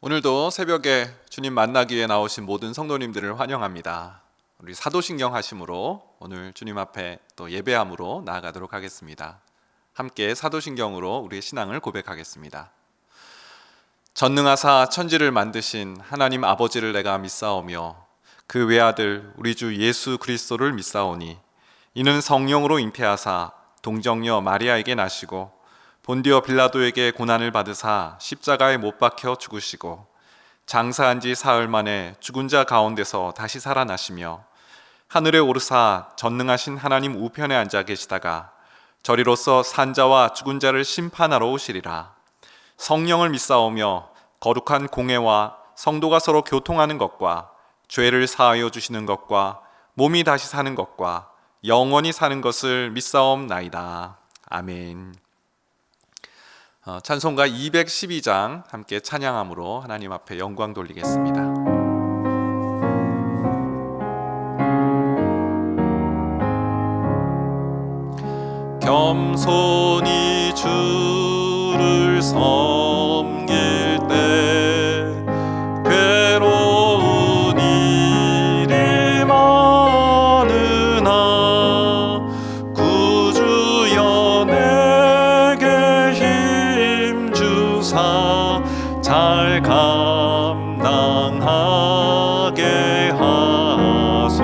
오늘도 새벽에 주님 만나기 위해 나오신 모든 성도님들을 환영합니다. 우리 사도신경 하심으로 오늘 주님 앞에 또 예배함으로 나아가도록 하겠습니다. 함께 사도신경으로 우리의 신앙을 고백하겠습니다. 전능하사 천지를 만드신 하나님 아버지를 내가 믿사오며 그 외아들 우리 주 예수 그리스도를 믿사오니 이는 성령으로 잉태하사 동정녀 마리아에게 나시고 본디오 빌라도에게 고난을 받으사 십자가에 못 박혀 죽으시고 장사한 지 사흘 만에 죽은 자 가운데서 다시 살아나시며 하늘에 오르사 전능하신 하나님 우편에 앉아 계시다가 저리로서 산자와 죽은 자를 심판하러 오시리라. 성령을 믿사오며 거룩한 공회와 성도가 서로 교통하는 것과 죄를 사하여 주시는 것과 몸이 다시 사는 것과 영원히 사는 것을 믿사옵나이다. 아멘. 찬송가 212장 함께 찬양함으로 하나님 앞에 영광 돌리겠습니다. 겸손히 주를 섬길 때 괴로운 일이 많으나 구주여 내게 힘주사 잘 감당하게 하소서.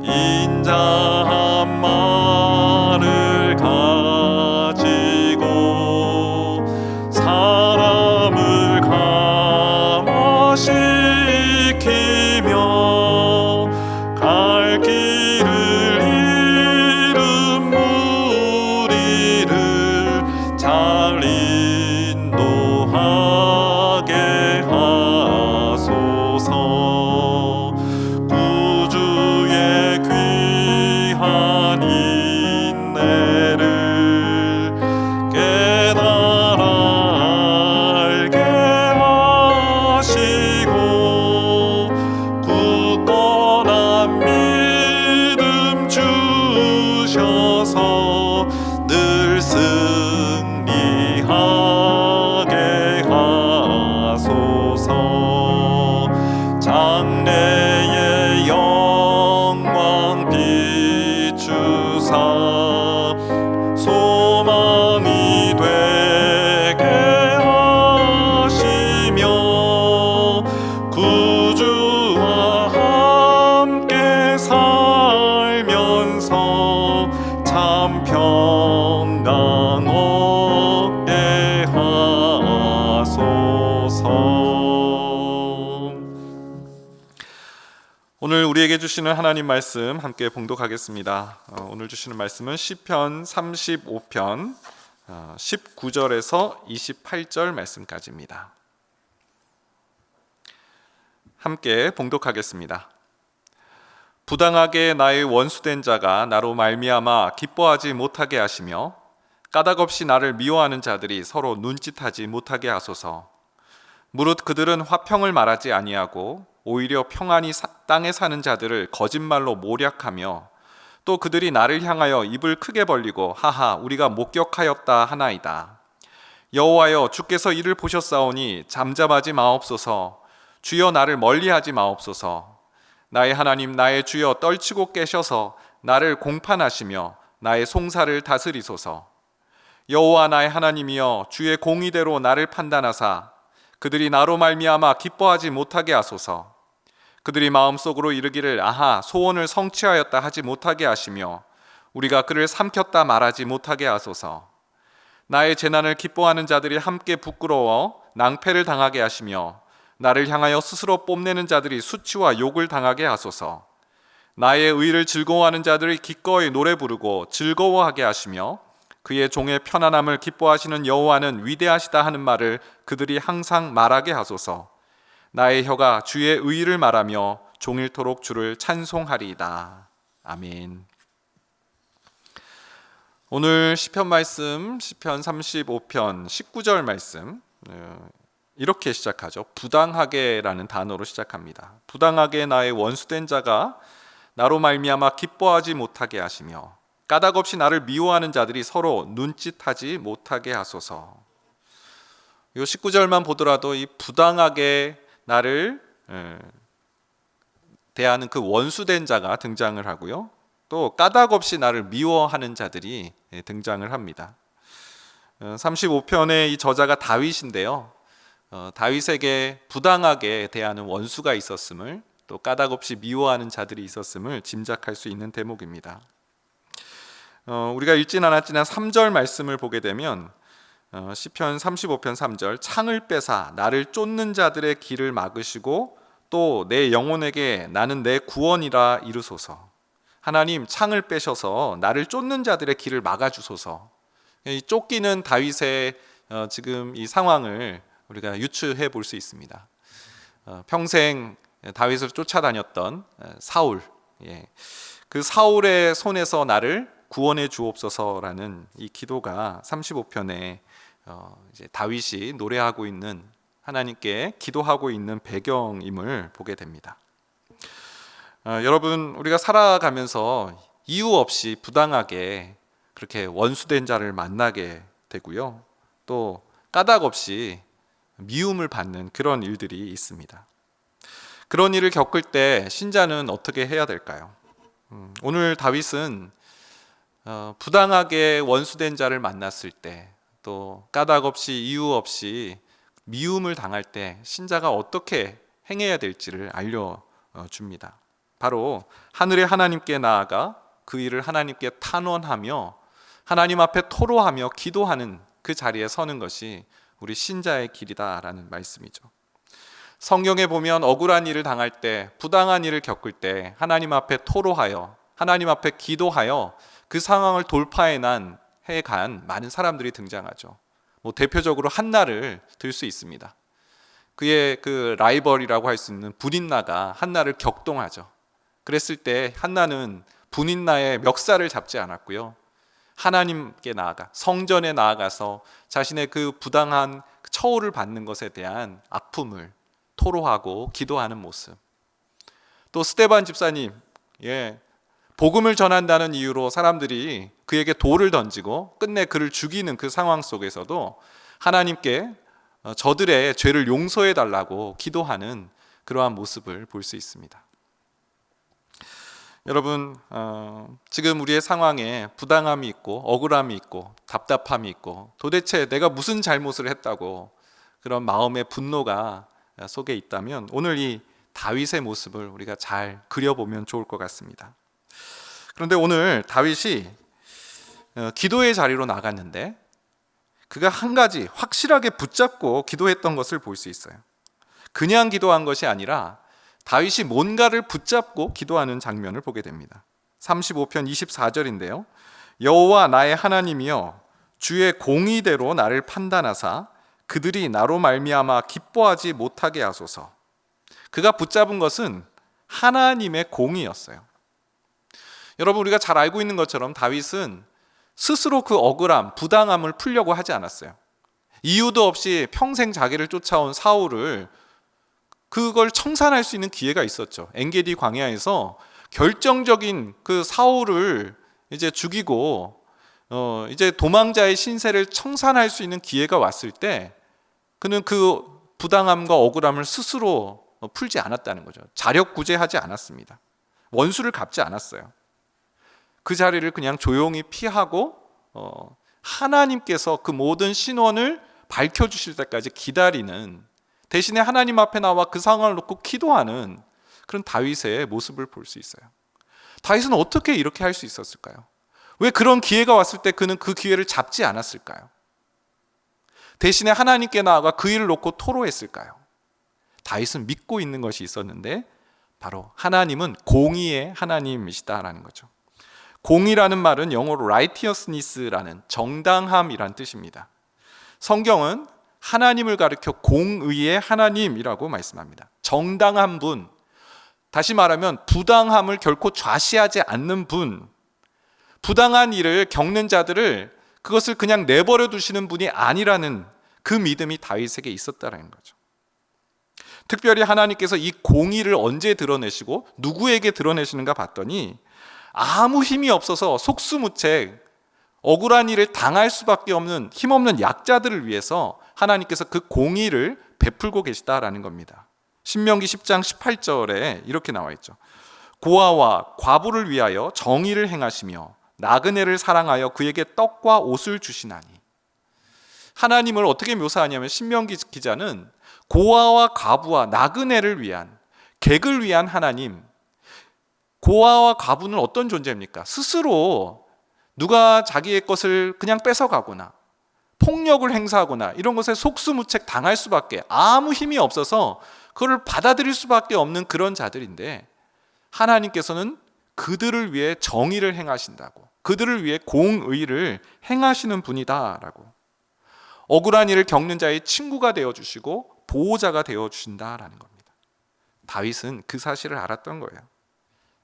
인자한 말을 가지고 사람을 감화시키며 갈 길을 잃은 무리를 잘 인도하게 하소서. 구주의 귀한 인내를 깨달아 알게 하시고 굳건한 믿음 주셔서 늘 승리하게 하소서. 장래의 영광 비추사 소망이 되게 하시며 구주와 함께 살면서 참 평강 얻게 하소서. 오늘 우리에게 주시는 하나님 말씀 함께 봉독하겠습니다. 오늘 주시는 말씀은 시편 35편 19절에서 28절 말씀까지입니다. 함께 봉독하겠습니다. 부당하게 나의 원수된 자가 나로 말미암아 기뻐하지 못하게 하시며 까닭없이 나를 미워하는 자들이 서로 눈짓하지 못하게 하소서. 무릇 그들은 화평을 말하지 아니하고 오히려 평안히 땅에 사는 자들을 거짓말로 모략하며 또 그들이 나를 향하여 입을 크게 벌리고 하하 우리가 목격하였다 하나이다. 여호와여 주께서 이를 보셨사오니 잠잠하지 마옵소서. 주여 나를 멀리하지 마옵소서. 나의 하나님 나의 주여 떨치고 깨셔서 나를 공판하시며 나의 송사를 다스리소서. 여호와 나의 하나님이여 주의 공의대로 나를 판단하사 그들이 나로 말미암아 기뻐하지 못하게 하소서. 그들이 마음속으로 이르기를 아하 소원을 성취하였다 하지 못하게 하시며 우리가 그를 삼켰다 말하지 못하게 하소서. 나의 재난을 기뻐하는 자들이 함께 부끄러워 낭패를 당하게 하시며 나를 향하여 스스로 뽐내는 자들이 수치와 욕을 당하게 하소서. 나의 의를 즐거워하는 자들이 기꺼이 노래 부르고 즐거워하게 하시며 그의 종의 편안함을 기뻐하시는 여호와는 위대하시다 하는 말을 그들이 항상 말하게 하소서. 나의 혀가 주의 의를 말하며 종일토록 주를 찬송하리이다. 아멘. 오늘 시편 말씀 시편 35편 19절 말씀 이렇게 시작하죠. 부당하게라는 단어로 시작합니다. 부당하게 나의 원수된 자가 나로 말미암아 기뻐하지 못하게 하시며 까닭없이 나를 미워하는 자들이 서로 눈짓하지 못하게 하소서. 요 19절만 보더라도 이 부당하게 나를 대하는 그 원수된 자가 등장을 하고요. 또 까닭없이 나를 미워하는 자들이 등장을 합니다. 35편의 이 저자가 다윗인데요. 다윗에게 부당하게 대하는 원수가 있었음을, 또 까닭없이 미워하는 자들이 있었음을 짐작할 수 있는 대목입니다. 우리가 읽진 않았지만 3절 말씀을 보게 되면 시편 35편 3절, 창을 빼사 나를 쫓는 자들의 길을 막으시고 또 내 영혼에게 나는 내 구원이라 이르소서. 하나님, 창을 빼셔서 나를 쫓는 자들의 길을 막아주소서. 이 쫓기는 다윗의 지금 이 상황을 우리가 유추해 볼 수 있습니다. 평생 다윗을 쫓아다녔던 사울, 그 사울의 손에서 나를 구원해 주옵소서라는 이 기도가 35편에 이제 다윗이 노래하고 있는, 하나님께 기도하고 있는 배경임을 보게 됩니다. 여러분, 우리가 살아가면서 이유 없이 부당하게 그렇게 원수된 자를 만나게 되고요, 또 까닭 없이 미움을 받는 그런 일들이 있습니다. 그런 일을 겪을 때 신자는 어떻게 해야 될까요? 오늘 다윗은 부당하게 원수된 자를 만났을 때, 또 까닭 없이 이유 없이 미움을 당할 때 신자가 어떻게 행해야 될지를 알려줍니다. 바로 하늘의 하나님께 나아가 그 일을 하나님께 탄원하며 하나님 앞에 토로하며 기도하는 그 자리에 서는 것이 우리 신자의 길이다라는 말씀이죠. 성경에 보면 억울한 일을 당할 때, 부당한 일을 겪을 때 하나님 앞에 토로하여, 하나님 앞에 기도하여 그 상황을 돌파해간 많은 사람들이 등장하죠. 대표적으로 한나를 들 수 있습니다. 그의 그 라이벌이라고 할 수 있는 분인나가 한나를 격동하죠. 그랬을 때 한나는 분인나의 멱살을 잡지 않았고요, 하나님께 나아가, 성전에 나아가서 자신의 그 부당한 처우를 받는 것에 대한 아픔을 토로하고 기도하는 모습. 또 스데반 집사님, 복음을 전한다는 이유로 사람들이 그에게 돌을 던지고 끝내 그를 죽이는 그 상황 속에서도 하나님께 저들의 죄를 용서해 달라고 기도하는 그러한 모습을 볼 수 있습니다. 여러분, 지금 우리의 상황에 부당함이 있고 억울함이 있고 답답함이 있고, 도대체 내가 무슨 잘못을 했다고 그런 마음의 분노가 속에 있다면 오늘 이 다윗의 모습을 우리가 잘 그려보면 좋을 것 같습니다. 그런데 오늘 다윗이 기도의 자리로 나갔는데 그가 한 가지 확실하게 붙잡고 기도했던 것을 볼 수 있어요. 그냥 기도한 것이 아니라 다윗이 뭔가를 붙잡고 기도하는 장면을 보게 됩니다. 35편 24절인데요. 여호와 나의 하나님이여, 주의 공의대로 나를 판단하사 그들이 나로 말미암아 기뻐하지 못하게 하소서. 그가 붙잡은 것은 하나님의 공의였어요. 여러분, 우리가 잘 알고 있는 것처럼 다윗은 스스로 그 억울함, 부당함을 풀려고 하지 않았어요. 이유도 없이 평생 자기를 쫓아온 사울을, 그걸 청산할 수 있는 기회가 있었죠. 엔게디 광야에서 결정적인 그 사울을 이제 죽이고 이제 도망자의 신세를 청산할 수 있는 기회가 왔을 때 그는 그 부당함과 억울함을 스스로 풀지 않았다는 거죠. 자력구제하지 않았습니다. 원수를 갚지 않았어요. 그 자리를 그냥 조용히 피하고 하나님께서 그 모든 신원을 밝혀주실 때까지 기다리는, 대신에 하나님 앞에 나와 그 상황을 놓고 기도하는 그런 다윗의 모습을 볼 수 있어요. 다윗은 어떻게 이렇게 할 수 있었을까요? 왜 그런 기회가 왔을 때 그는 그 기회를 잡지 않았을까요? 대신에 하나님께 나아가 그 일을 놓고 토로했을까요? 다윗은 믿고 있는 것이 있었는데 바로 하나님은 공의의 하나님이시다라는 거죠. 공의라는 말은 영어로 righteousness라는 정당함이란 뜻입니다. 성경은 하나님을 가리켜 공의의 하나님이라고 말씀합니다. 정당한 분, 다시 말하면 부당함을 결코 좌시하지 않는 분, 부당한 일을 겪는 자들을 그것을 그냥 내버려 두시는 분이 아니라는 그 믿음이 다윗에게 있었다는 거죠. 특별히 하나님께서 이 공의를 언제 드러내시고 누구에게 드러내시는가 봤더니 아무 힘이 없어서 속수무책 억울한 일을 당할 수밖에 없는 힘없는 약자들을 위해서 하나님께서 그 공의를 베풀고 계시다라는 겁니다. 신명기 10장 18절에 이렇게 나와 있죠. 고아와 과부를 위하여 정의를 행하시며 나그네를 사랑하여 그에게 떡과 옷을 주시나니. 하나님을 어떻게 묘사하냐면 신명기 기자는 고아와 과부와 나그네를 위한, 객을 위한 하나님. 고아와 과부는 어떤 존재입니까? 스스로 누가 자기의 것을 그냥 뺏어가거나 폭력을 행사하거나 이런 것에 속수무책 당할 수밖에, 아무 힘이 없어서 그걸 받아들일 수밖에 없는 그런 자들인데, 하나님께서는 그들을 위해 정의를 행하신다고, 그들을 위해 공의를 행하시는 분이다라고, 억울한 일을 겪는 자의 친구가 되어주시고 보호자가 되어주신다라는 겁니다. 다윗은 그 사실을 알았던 거예요.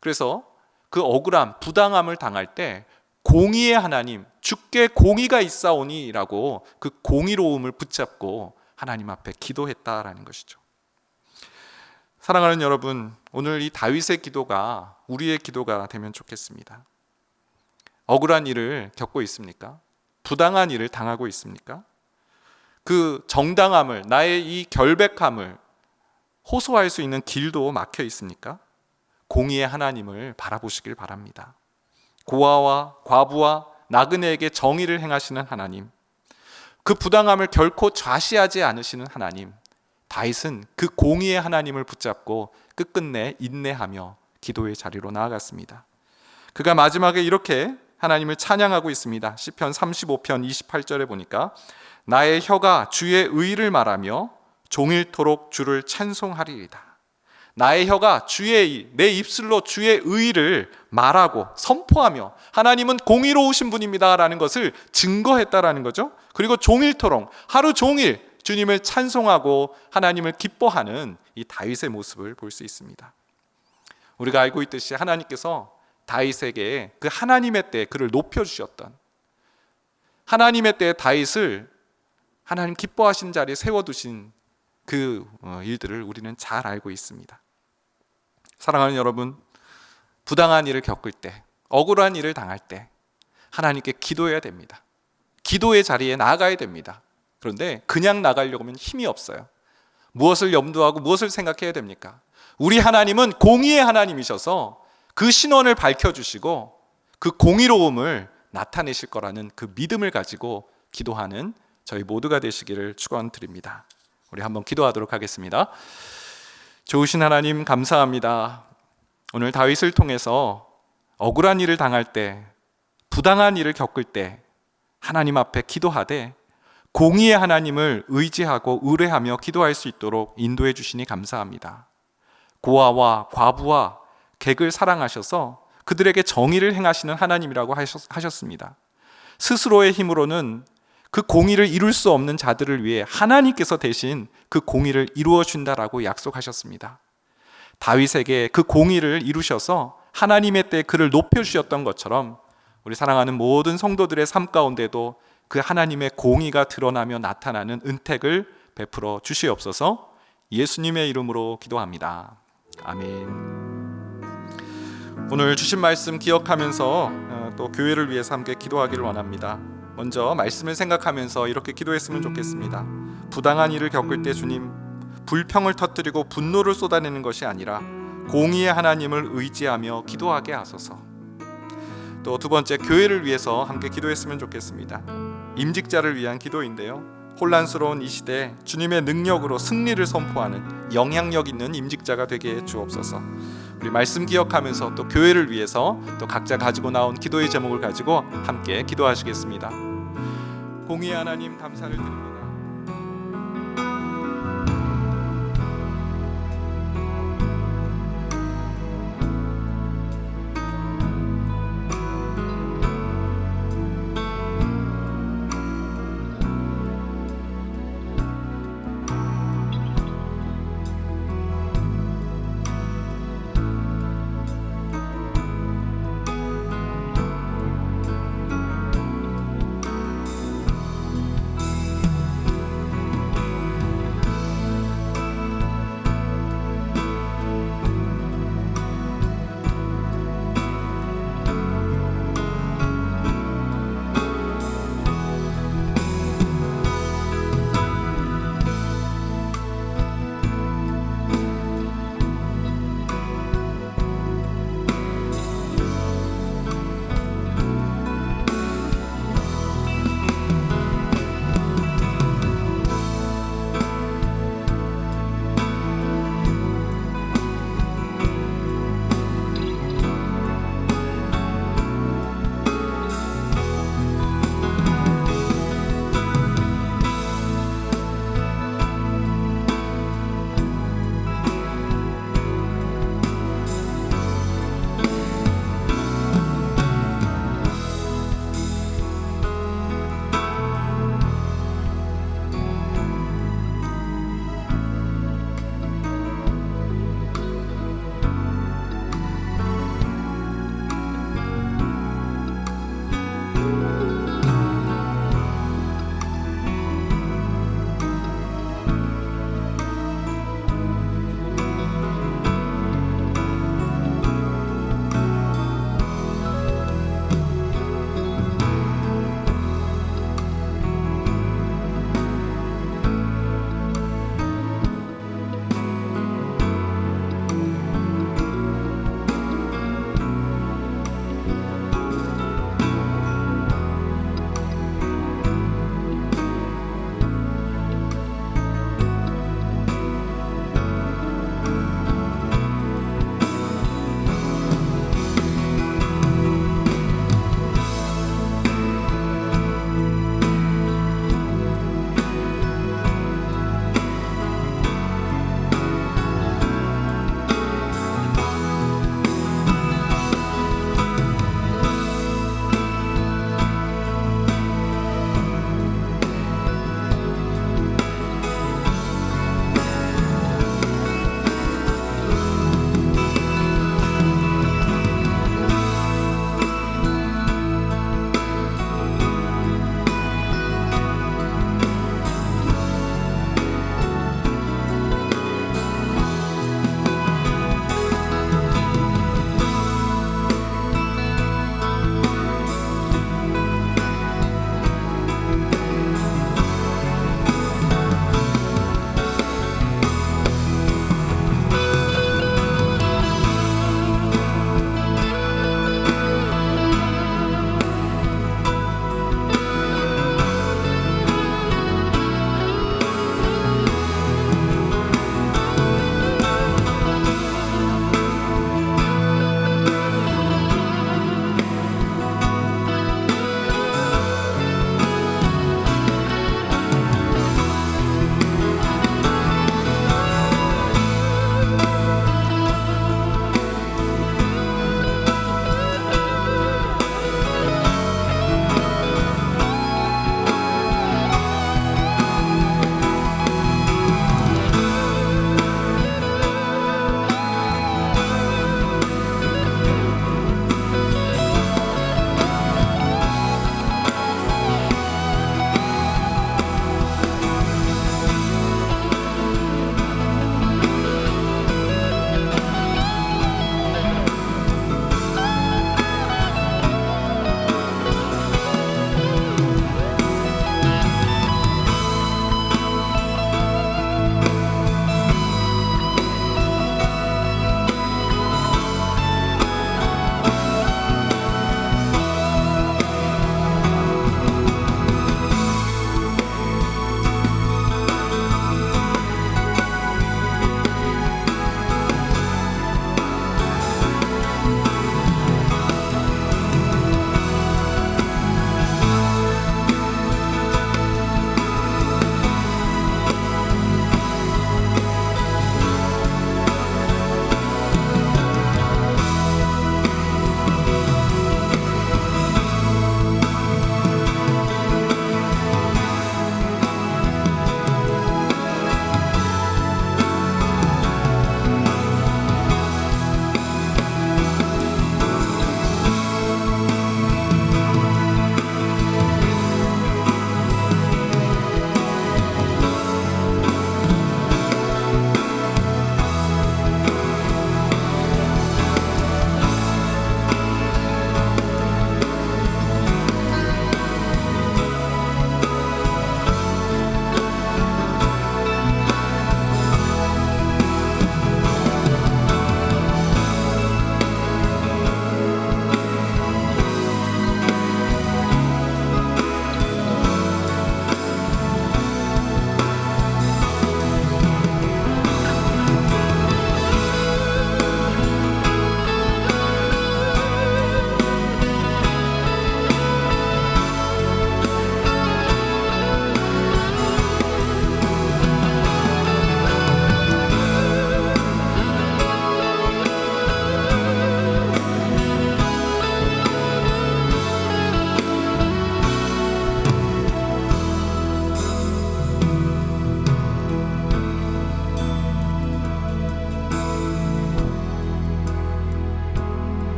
그래서 그 억울함, 부당함을 당할 때 공의의 하나님, 주께 공의가 있사오니라고 그 공의로움을 붙잡고 하나님 앞에 기도했다라는 것이죠. 사랑하는 여러분, 오늘 이 다윗의 기도가 우리의 기도가 되면 좋겠습니다. 억울한 일을 겪고 있습니까? 부당한 일을 당하고 있습니까? 그 정당함을, 나의 이 결백함을 호소할 수 있는 길도 막혀 있습니까? 공의의 하나님을 바라보시길 바랍니다. 고아와 과부와 나그네에게 정의를 행하시는 하나님, 그 부당함을 결코 좌시하지 않으시는 하나님, 다윗은 그 공의의 하나님을 붙잡고 끝끝내 인내하며 기도의 자리로 나아갔습니다. 그가 마지막에 이렇게 하나님을 찬양하고 있습니다. 시편 35편 28절에 보니까 나의 혀가 주의 의를 말하며 종일토록 주를 찬송하리이다. 나의 혀가 내 입술로 주의 의를 말하고 선포하며, 하나님은 공의로우신 분입니다라는 것을 증거했다라는 거죠. 그리고 종일토록, 하루 종일 주님을 찬송하고 하나님을 기뻐하는 이 다윗의 모습을 볼 수 있습니다. 우리가 알고 있듯이 하나님께서 다윗에게 그 하나님의 때에 그를 높여주셨던, 하나님의 때에 다윗을 하나님 기뻐하신 자리에 세워두신 그 일들을 우리는 잘 알고 있습니다. 사랑하는 여러분, 부당한 일을 겪을 때, 억울한 일을 당할 때 하나님께 기도해야 됩니다. 기도의 자리에 나아가야 됩니다. 그런데 그냥 나가려고 하면 힘이 없어요. 무엇을 염두하고 무엇을 생각해야 됩니까? 우리 하나님은 공의의 하나님이셔서 그 신원을 밝혀주시고 그 공의로움을 나타내실 거라는 그 믿음을 가지고 기도하는 저희 모두가 되시기를 축원드립니다. 우리 한번 기도하도록 하겠습니다. 좋으신 하나님, 감사합니다. 오늘 다윗을 통해서 억울한 일을 당할 때, 부당한 일을 겪을 때 하나님 앞에 기도하되 공의의 하나님을 의지하고 의뢰하며 기도할 수 있도록 인도해 주시니 감사합니다. 고아와 과부와 객을 사랑하셔서 그들에게 정의를 행하시는 하나님이라고 하셨습니다. 스스로의 힘으로는 그 공의를 이룰 수 없는 자들을 위해 하나님께서 대신 그 공의를 이루어 준다라고 약속하셨습니다. 다윗에게 그 공의를 이루셔서 하나님의 때에 그를 높여주셨던 것처럼 우리 사랑하는 모든 성도들의 삶 가운데도 그 하나님의 공의가 드러나며 나타나는 은택을 베풀어 주시옵소서. 예수님의 이름으로 기도합니다. 아멘. 오늘 주신 말씀 기억하면서 또 교회를 위해서 함께 기도하기를 원합니다. 먼저 말씀을 생각하면서 이렇게 기도했으면 좋겠습니다. 부당한 일을 겪을 때 주님, 불평을 터뜨리고 분노를 쏟아내는 것이 아니라 공의의 하나님을 의지하며 기도하게 하소서. 또 두 번째, 교회를 위해서 함께 기도했으면 좋겠습니다. 임직자를 위한 기도인데요, 혼란스러운 이 시대에 주님의 능력으로 승리를 선포하는 영향력 있는 임직자가 되게 해 주옵소서. 우리 말씀 기억하면서 또 교회를 위해서 또 각자 가지고 나온 기도의 제목을 가지고 함께 기도하시겠습니다. 공의의 하나님, 감사를 드립니다.